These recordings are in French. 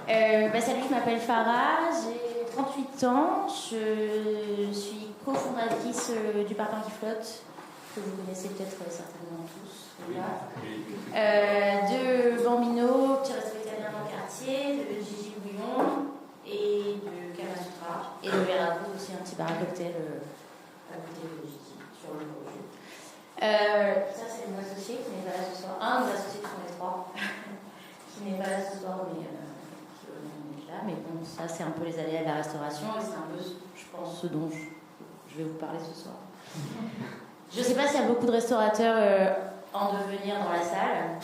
Salut, je m'appelle Farah, j'ai 38 ans, je suis cofondatrice du Parpaing qui flotte, que vous connaissez peut-être certainement tous. Voilà. De Bambino, petit resto italien dans le quartier, de Gigi Bouillon et de Kamasutra, et de Veracruz aussi, un petit bar à cocktail à côté de Gigi, sur le projet. Ça, c'est mon associé qui n'est pas là ce soir. Un de nos associés qui sont les trois, qui n'est pas là ce soir, mais qui est là. Mais bon, ça, c'est un peu les aléas de la restauration, et c'est un peu, je pense, ce dont je vais vous parler ce soir. Je ne sais pas s'il y a beaucoup de restaurateurs en devenir dans la salle.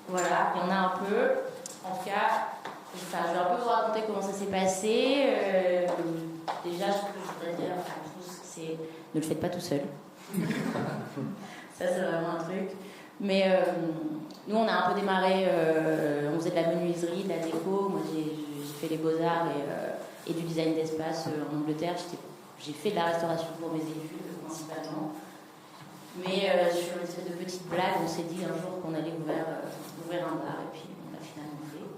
Voilà, il y en a un peu. En tout cas, je vais un peu vous raconter comment ça s'est passé. Déjà, ce que je voudrais dire à tous, c'est ne le faites pas tout seul. Ça, c'est vraiment un truc. Mais nous, on a un peu démarré, on faisait de la menuiserie, de la déco. Moi, j'ai fait les beaux-arts et du design d'espace en Angleterre. J'ai fait de la restauration pour mes études, principalement. Mais sur une espèce de petite blague, on s'est dit un jour qu'on allait ouvrir un bar, et puis on l'a finalement fait.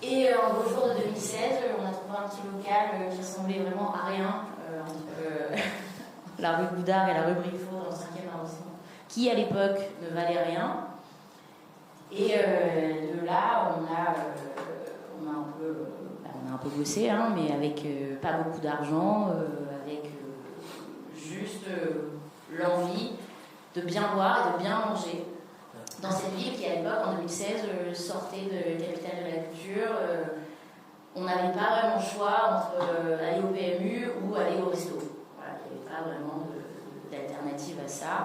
Et un beau jour de 2016, on a trouvé un petit local qui ressemblait vraiment à rien, entre la rue Boudard et la rue Briffaut dans le 5e arrondissement, qui à l'époque ne valait rien. Et de là, on a un peu bossé, hein, mais avec pas beaucoup d'argent, avec juste l'envie de bien boire et de bien manger dans cette ville qui, à l'époque, en 2016, sortait de capitale de la culture. On n'avait pas vraiment le choix entre aller au PMU ou aller au resto. Voilà, il n'y avait pas vraiment d'alternative à ça.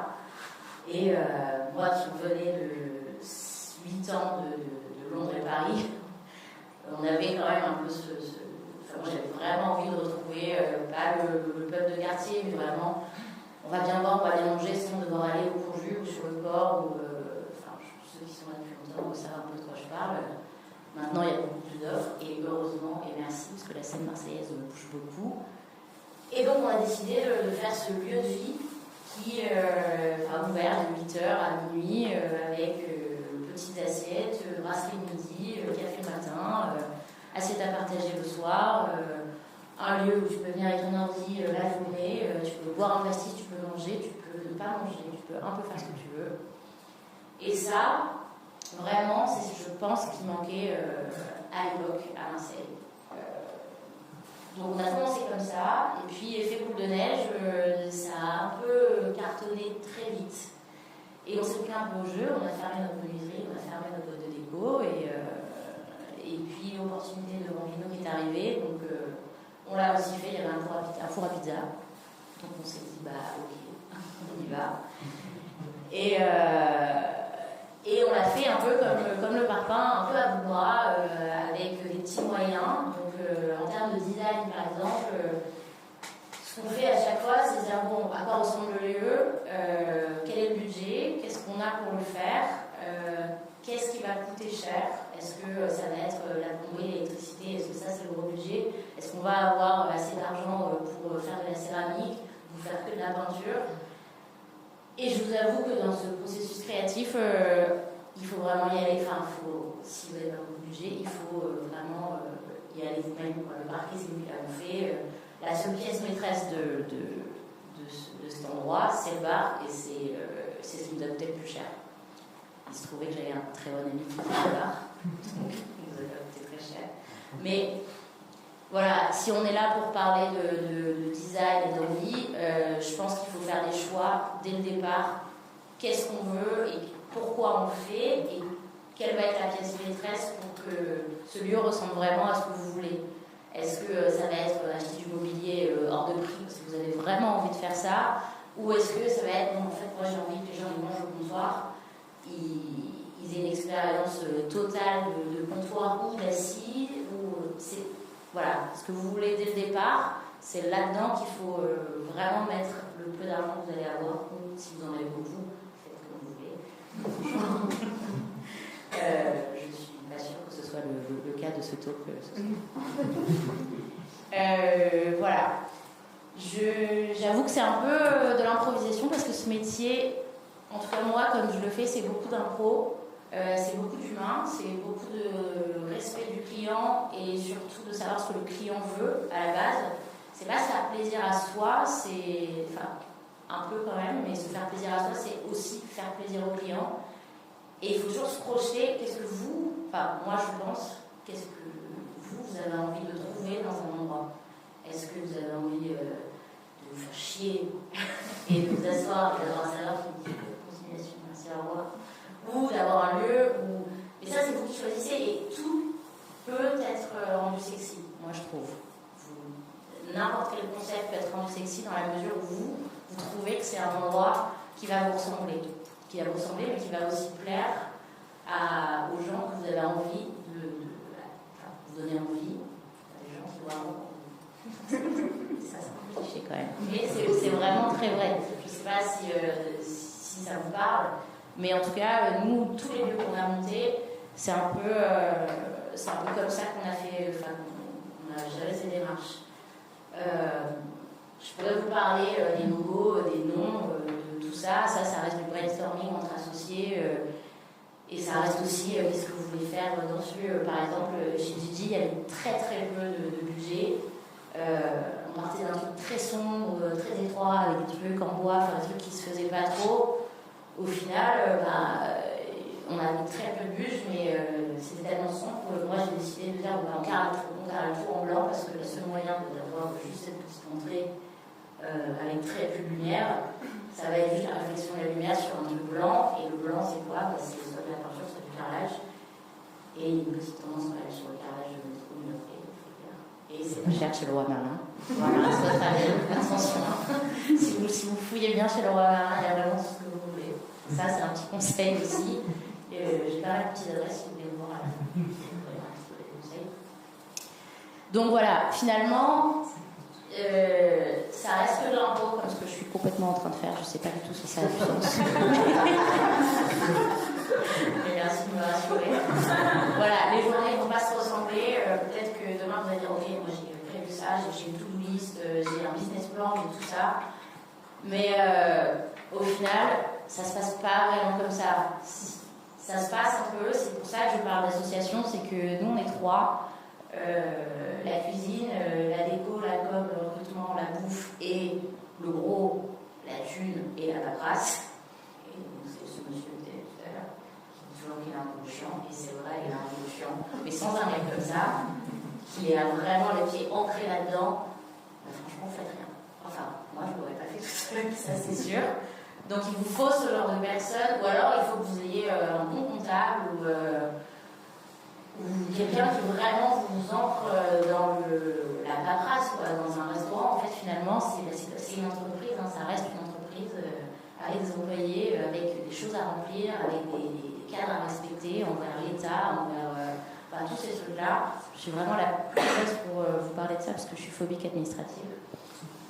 Et moi, qui venais de 8 ans de Londres et Paris, on avait quand même un peu moi, j'avais vraiment envie de retrouver pas le peuple de quartier, mais vraiment, on va bien boire, on va bien manger, sans devoir aller au Courju ou sur le port. Ceux qui sont là depuis longtemps savent un peu de quoi je parle. Maintenant, il y a beaucoup plus d'offres, et heureusement, et merci, parce que la scène marseillaise bouge beaucoup. Et donc, on a décidé de faire ce lieu de vie qui ouvert de 8h à minuit, avec petites assiettes, brasserie le midi, café le matin, assiette à partager le soir, un lieu où tu peux venir avec ton ordi la journée, tu peux boire un pastis, tu peux manger, tu peux ne pas manger, tu peux un peu faire ce que tu veux. Et ça, vraiment, c'est, je pense, ce qui manquait à l'époque à Marseille. Donc on a commencé comme ça, et puis effet boule de neige, ça a un peu cartonné très vite. Et on s'est pris un peu au jeu, on a fermé notre menuiserie, on a fermé notre boîte de déco, et puis l'opportunité de Bambino qui est arrivée, donc on l'a aussi fait, il y avait un four à pizza. Donc on s'est dit, ok, on y va. Et on l'a fait un peu comme le Parpaing, un peu à bout de bras, avec des petits moyens. Donc en termes de design, par exemple, ce qu'on fait à chaque fois, c'est dire, à quoi ressemble le lieu, quel est le budget, qu'est-ce qu'on a pour le faire, qu'est-ce qui va coûter cher, est-ce que ça va être la plomberie, l'électricité, est-ce que ça c'est le gros budget, est-ce qu'on va avoir assez d'argent pour faire de la céramique, ou faire que de la peinture. Et je vous avoue que dans ce processus créatif, il faut vraiment y aller. Si vous n'avez pas beaucoup de budget, il faut vraiment y aller vous-même. Le parquet, c'est lui qui l'a fait. La seule pièce maîtresse de cet endroit, c'est le bar, et c'est ce qui nous a coûté le plus cher. Il se trouvait que j'avais un très bon ami qui était au bar, donc il nous a coûté très cher. Mais voilà, si on est là pour parler de design et d'envie, je pense qu'il faut faire des choix dès le départ. Qu'est-ce qu'on veut et pourquoi on le fait, et quelle va être la pièce maîtresse pour que ce lieu ressemble vraiment à ce que vous voulez. Est-ce que ça va être acheter du mobilier hors de prix parce que vous avez vraiment envie de faire ça, ou est-ce que ça va être, en fait, moi j'ai envie que les gens ils mangent au comptoir, ils aient une expérience totale de comptoir ou d'assis, voilà, ce que vous voulez dès le départ, c'est là-dedans qu'il faut vraiment mettre le peu d'argent que vous allez avoir, ou si vous en avez beaucoup, faites comme vous voulez. Je ne suis pas sûre que ce soit le cas de ce talk ce soir. Voilà. J'avoue que c'est un peu de l'improvisation, parce que ce métier, En tout cas, moi, comme je le fais, c'est beaucoup d'impro, c'est beaucoup d'humain, c'est beaucoup de respect du client et surtout de savoir ce que le client veut à la base. C'est pas se faire plaisir à soi, c'est. Enfin, un peu quand même, mais se faire plaisir à soi, c'est aussi faire plaisir au client. Et il faut toujours se projeter, qu'est-ce que vous, enfin, moi je pense, qu'est-ce que vous avez envie de trouver dans un endroit. Est-ce que vous avez envie de vous faire chier et de vous asseoir et d'avoir un serveur qui dit continuation, merci, au revoir, ou d'avoir un lieu où. Mais ça, c'est vous qui choisissez et tout peut être rendu sexy, moi je trouve. N'importe quel concept peut être rendu sexy dans la mesure où vous trouvez que c'est un endroit qui va vous ressembler, mais qui va aussi plaire aux gens que vous avez envie vous donner envie à des gens qui doivent. Ça, c'est un peu cliché quand même. Mais c'est vraiment très vrai. Je ne sais pas si ça vous parle, mais en tout cas, nous, tous les lieux qu'on a montés, c'est un peu comme ça qu'on a fait, on a géré ces démarches. Je pourrais vous parler des logos, des noms, de tout ça. Ça reste du brainstorming entre associés. Et ça reste aussi qu'est-ce que vous voulez faire dessus. Par exemple, chez Gigi, il y avait très très peu de budget. On partait d'un truc très sombre, très étroit, avec des trucs en bois, des trucs qui se faisaient pas trop. Au final, on avait très peu de budget, mais c'était tellement sombre que moi j'ai décidé de dire on carre le tout en blanc parce que le seul moyen d'avoir juste cette petite entrée avec très peu de lumière, ça va être juste la réflexion de la lumière sur un truc blanc. Et le blanc, c'est quoi? C'est soit de la peinture, soit du carrelage. Et une petite tendance à aller sur le carrelage communautaire. Et c'est pas cher chez le Roi Merlin. Voilà, c'est votre avis. Attention. Si vous fouillez bien chez le Roi Merlin, il y a vraiment tout ce que vous voulez. Ça, c'est un petit conseil aussi. J'ai pas mal de petites adresses si vous voulez me voir à la fin. Donc voilà, finalement, ça reste que de l'impro, comme ce que je suis complètement en train de faire. Je sais pas du tout si ça a du sens. Mais merci de me rassurer. Voilà, les journées ne vont pas se ressembler. Peut-être que demain vous allez dire ok, moi j'ai prévu ça, j'ai une to-do list, j'ai un business plan, j'ai tout ça. Mais au final, ça se passe pas vraiment comme ça. Ça se passe un peu, c'est pour ça que je parle d'association, c'est que nous on est 3. La cuisine, la déco, la com, le recrutement, la bouffe et le gros, la thune et la paperasse. Et donc c'est ce monsieur que vous avez tout à l'heure qui dit toujours qu'il a un peu chiant, et c'est vrai, il a un peu chiant, mais sans un mec comme ça, qui a vraiment les pieds ancrés là-dedans, franchement, faites rien. Enfin, moi je ne l'aurais pas fait tout seul, ça c'est sûr. Donc il vous faut ce genre de personne, ou alors il faut que vous ayez un bon comptable ou quelqu'un qui vraiment vous ancre dans la paperasse, quoi. Dans un restaurant, en fait, finalement, c'est une entreprise, hein, ça reste une entreprise avec des employés, avec des choses à remplir, avec des cadres à respecter envers l'État, envers tous ces trucs-là. Je suis vraiment la plus chose pour vous parler de ça parce que je suis phobique administrative.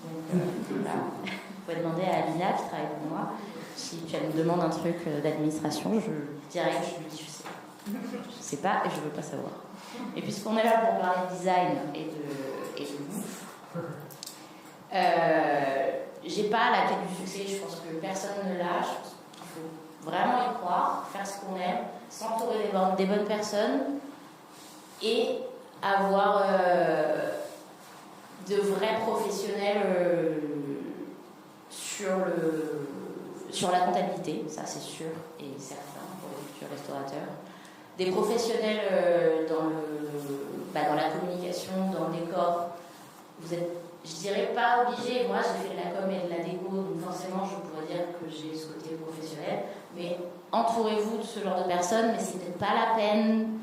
Donc, voilà. Vous pouvez demander à Alina qui travaille pour moi si elle me demande un truc d'administration, je dirais que je lui dis je sais pas et je veux pas savoir. Et puisqu'on est là pour parler de design et de bouffe, j'ai pas la clé du succès. Je pense que personne ne l'a. Je pense qu'il faut vraiment y croire, faire ce qu'on aime, s'entourer des bonnes personnes et avoir de vrais professionnels sur la comptabilité, ça c'est sûr et certain pour les futurs restaurateurs. Des professionnels dans la communication, dans le décor. Vous êtes, je dirais, pas obligé. Moi, j'ai fait de la com et de la déco, donc forcément, je pourrais dire que j'ai ce côté professionnel. Mais entourez-vous de ce genre de personnes, mais c'est peut-être pas la peine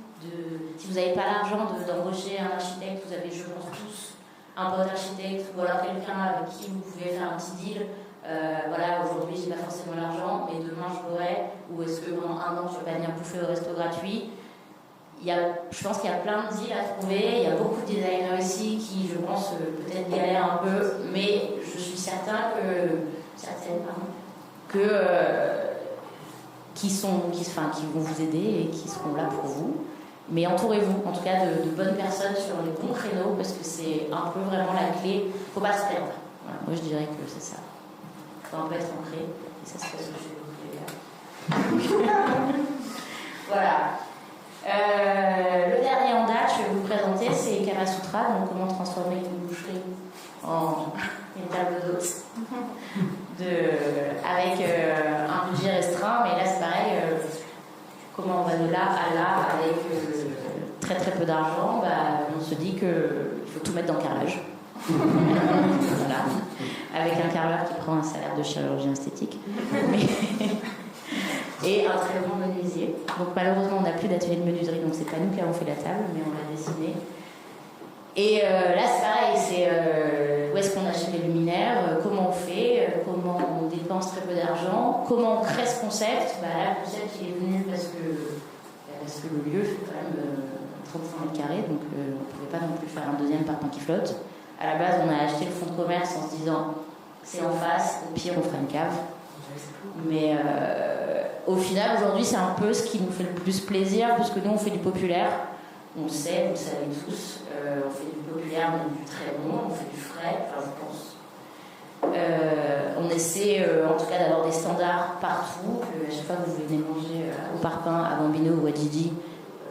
si vous n'avez pas l'argent d'embaucher un architecte, vous avez, je pense, tous un pote architecte ou alors quelqu'un avec qui vous pouvez faire un petit deal. Voilà, aujourd'hui j'ai pas forcément l'argent, mais demain je l'aurai, ou est-ce que pendant un an je vais pas venir bouffer au resto gratuit. Je pense qu'il y a plein de deals à trouver, il y a beaucoup de designers ici qui, je pense, peut-être galèrent un peu, mais je suis certaine qui vont vous aider et qui seront là pour vous. Mais entourez-vous, en tout cas, de bonnes personnes sur les bons créneaux, parce que c'est un peu vraiment la clé. Faut pas se perdre. Voilà, moi je dirais que c'est ça. Faut un peu être ancré, et ça c'est ce que je fais beaucoup. Voilà. Le dernier en date, je vais vous présenter, c'est Kamasutra, donc comment transformer une boucherie en une table d'hôte. Avec un budget restreint, mais là c'est pareil, comment on va de là à là avec très très peu d'argent, on se dit qu'il faut tout mettre dans le carrelage. Voilà. Avec un carreleur qui prend un salaire de chirurgien esthétique. Et un très bon menuisier. Donc malheureusement on n'a plus d'atelier de menuiserie, donc c'est pas nous qui avons fait la table, mais on l'a dessinée. Et là c'est pareil, c'est où est-ce qu'on achète les luminaires, comment on fait, comment on dépense très peu d'argent, comment on crée ce concept. Là le concept il est venu parce que le lieu fait quand même 35 mètres carrés, donc on ne pouvait pas non plus faire un deuxième parpaing qui flotte. À la base on a acheté le fonds de commerce en se disant c'est en face, au pire on fera une cave. Mais au final aujourd'hui c'est un peu ce qui nous fait le plus plaisir, parce que nous on fait du populaire. On le sait, vous le savez tous, on fait du populaire, on fait du très bon, on fait du frais, je pense. On essaie en tout cas d'avoir des standards partout, que à chaque fois que vous venez manger au Parpaing, à Bambino ou à Gigi,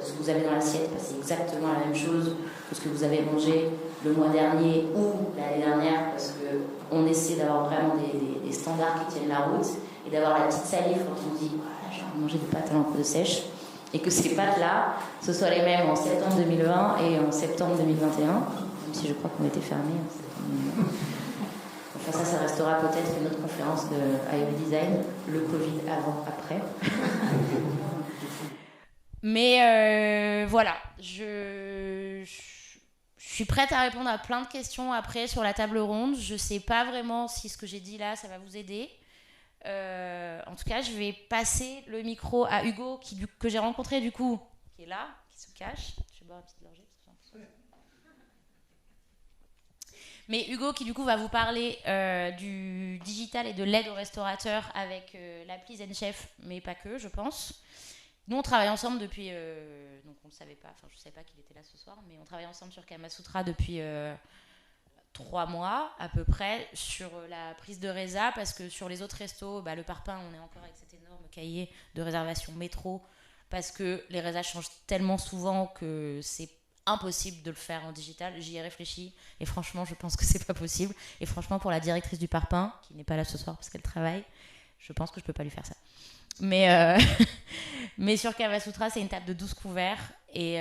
ce que vous avez dans l'assiette, c'est exactement la même chose que ce que vous avez mangé le mois dernier ou l'année dernière, parce qu'on essaie d'avoir vraiment des standards qui tiennent la route et d'avoir la petite salive quand on dit voilà, j'ai envie de manger des pâtes à l'encre de sèche. Et que ces pâtes-là, ce soient les mêmes en septembre 2020 et en septembre 2021, même si je crois qu'on était fermés en septembre 2020. Enfin ça restera peut-être une autre conférence de IO Design, le Covid avant, après. Mais voilà, je suis prête à répondre à plein de questions après sur la table ronde. Je ne sais pas vraiment si ce que j'ai dit là, ça va vous aider. En tout cas, je vais passer le micro à Hugo, que j'ai rencontré du coup, qui est là, qui se cache. Je vais boire une petite gorgée. Mais Hugo, qui du coup va vous parler du digital et de l'aide aux restaurateurs avec l'appli ZenChef, mais pas que, je pense. Nous, on travaille ensemble depuis... donc on ne le savait pas, enfin je ne savais pas qu'il était là ce soir, mais on travaille ensemble sur Kamasutra depuis... 3 mois à peu près sur la prise de résa, parce que sur les autres restos, le Parpaing, on est encore avec cet énorme cahier de réservation métro, parce que les résas changent tellement souvent que c'est impossible de le faire en digital. J'y ai réfléchi et franchement je pense que c'est pas possible, et franchement pour la directrice du Parpaing, qui n'est pas là ce soir parce qu'elle travaille, je pense que je peux pas lui faire ça. Mais sur Kamasutra, c'est une table de 12 couverts et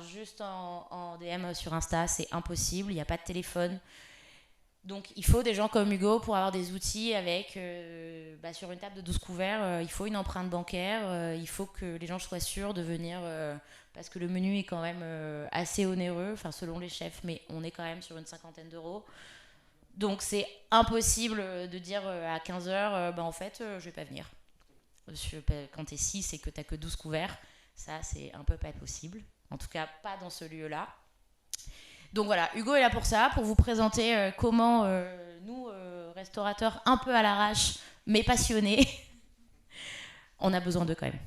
juste en DM sur Insta, c'est impossible, il n'y a pas de téléphone. Donc il faut des gens comme Hugo pour avoir des outils avec, sur une table de 12 couverts, il faut une empreinte bancaire, il faut que les gens soient sûrs de venir, parce que le menu est quand même assez onéreux, selon les chefs, mais on est quand même sur une 50aine d'euros. Donc c'est impossible de dire à 15h, en fait, je vais pas venir. Quand t'es 6 et que t'as que 12 couverts, ça c'est un peu pas possible, en tout cas pas dans ce lieu-là. Donc voilà, Hugo est là pour ça, pour vous présenter comment nous, restaurateurs un peu à l'arrache mais passionnés, on a besoin d'eux quand même.